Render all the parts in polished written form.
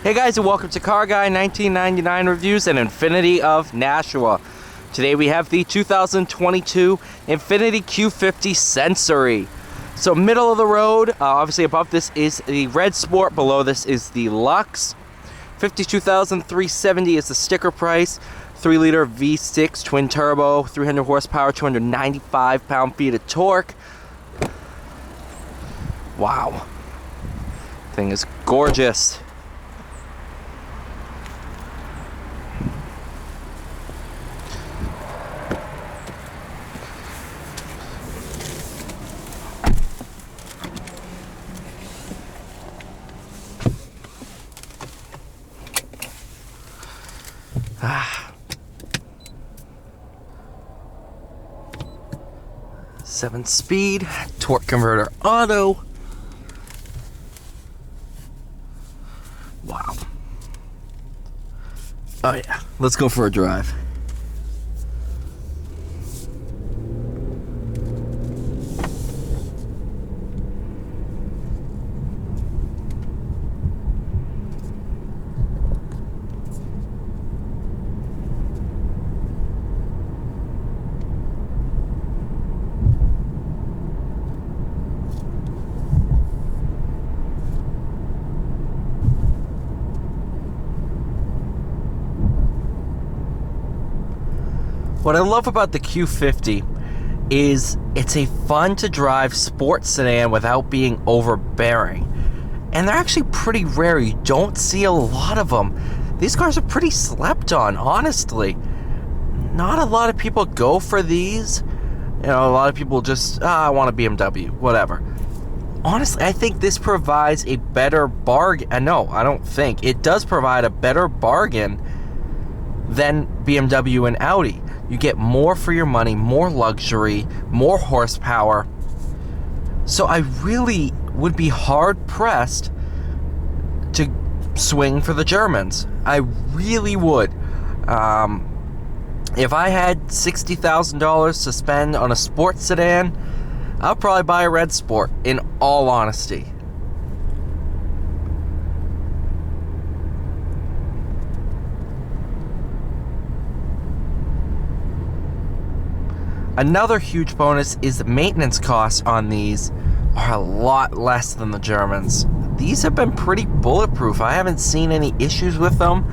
Hey guys, and welcome to Car Guy 1999 Reviews and Infiniti of Nashua. Today we have the 2022 Infiniti Q50 Sensory. So middle of the road, obviously above this is the Red Sport, below this is the Lux. $52,370 is the sticker price. 3-liter V6 twin turbo, 300 horsepower, 295 pound-feet of torque. Wow. Thing is gorgeous. Seven-speed, torque converter auto. Wow. Oh yeah, let's go for a drive. What I love about the Q50 is it's a fun to drive sports sedan without being overbearing. And they're actually pretty rare. You don't see a lot of them. These cars are pretty slept on, honestly. Not a lot of people go for these. You know, a lot of people just, I want a BMW, whatever. Honestly, I think this provides a better bargain. No, I don't think. It does provide a better bargain than BMW and Audi. You get more for your money, more luxury, more horsepower. So I really would be hard-pressed to swing for the Germans. I really would. If I had $60,000 to spend on a sports sedan, I'll probably buy a Red Sport, in all honesty. Another huge bonus is the maintenance costs on these are a lot less than the Germans. These have been pretty bulletproof. I haven't seen any issues with them.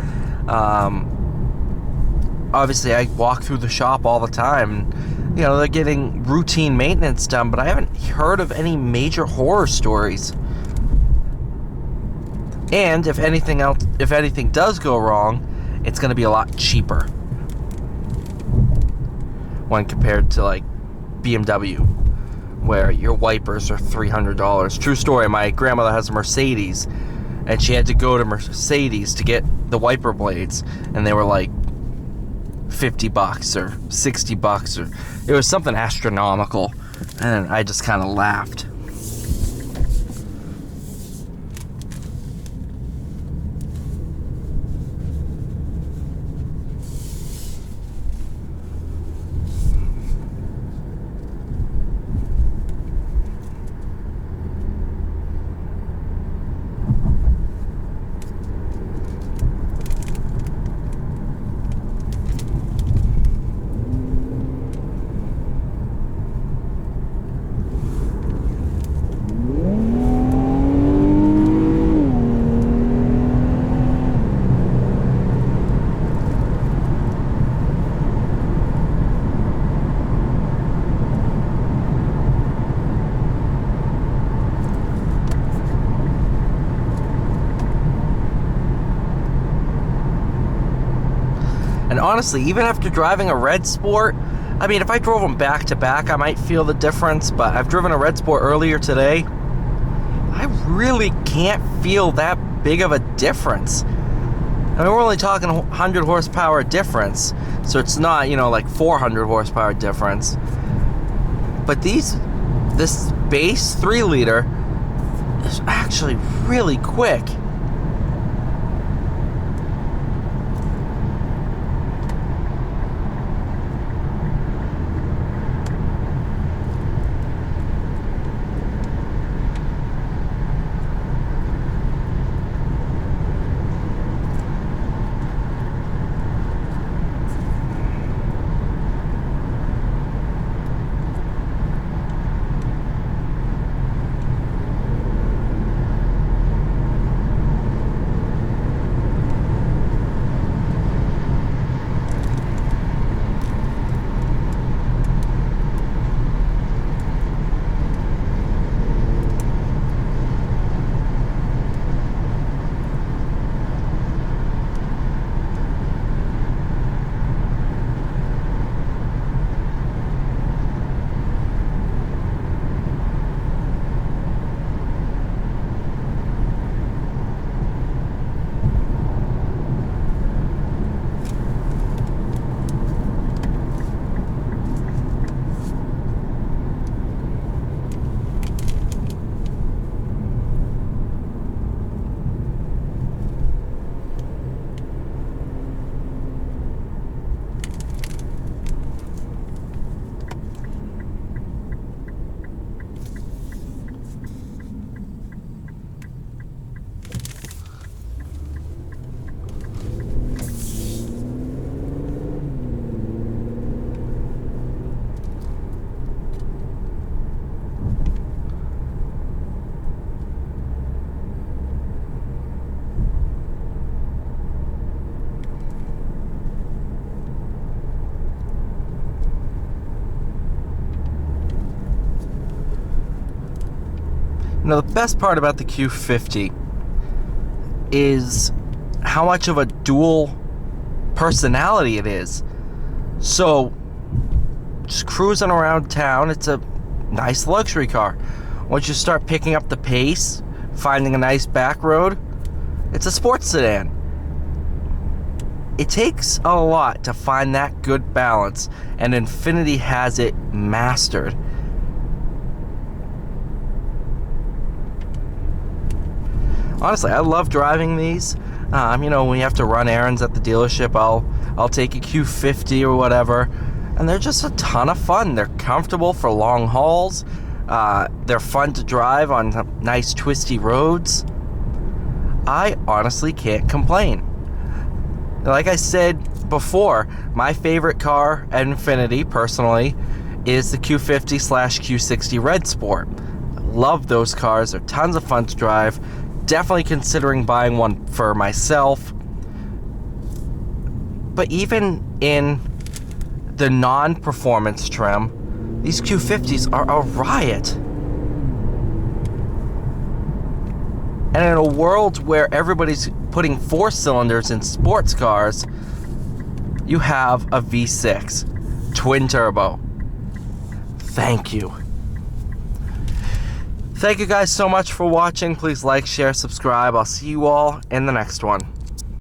Obviously, I walk through the shop all the time. You know, they're getting routine maintenance done, but I haven't heard of any major horror stories. And if anything does go wrong, it's going to be a lot cheaper when compared to like BMW, where your wipers are $300. True story, my grandmother has a Mercedes, and she had to go to Mercedes to get the wiper blades, and they were like $50 or $60, or it was something astronomical, and I just kind of laughed. And honestly, even after driving a Red Sport, I mean, if I drove them back to back, I might feel the difference, but I've driven a Red Sport earlier today. I really can't feel that big of a difference. I mean, we're only talking 100 horsepower difference, so it's not, you know, like 400 horsepower difference. But this base 3-liter is actually really quick. The best part about the Q50 is how much of a dual personality it is. So, just cruising around town, it's a nice luxury car. Once you start picking up the pace, finding a nice back road, it's a sports sedan. It takes a lot to find that good balance, and Infiniti has it mastered. Honestly, I love driving these. When you have to run errands at the dealership, I'll take a Q50 or whatever, and they're just a ton of fun. They're comfortable for long hauls. They're fun to drive on nice twisty roads. I honestly can't complain. Like I said before, my favorite car at Infiniti, personally, is the Q50/Q60 Red Sport. Love those cars. They're tons of fun to drive. Definitely considering buying one for myself. But even in the non-performance trim, these Q50s are a riot. And in a world where everybody's putting 4 cylinders in sports cars, you have a V6 twin turbo. Thank you. Thank you guys so much for watching. Please like, share, subscribe. I'll see you all in the next one.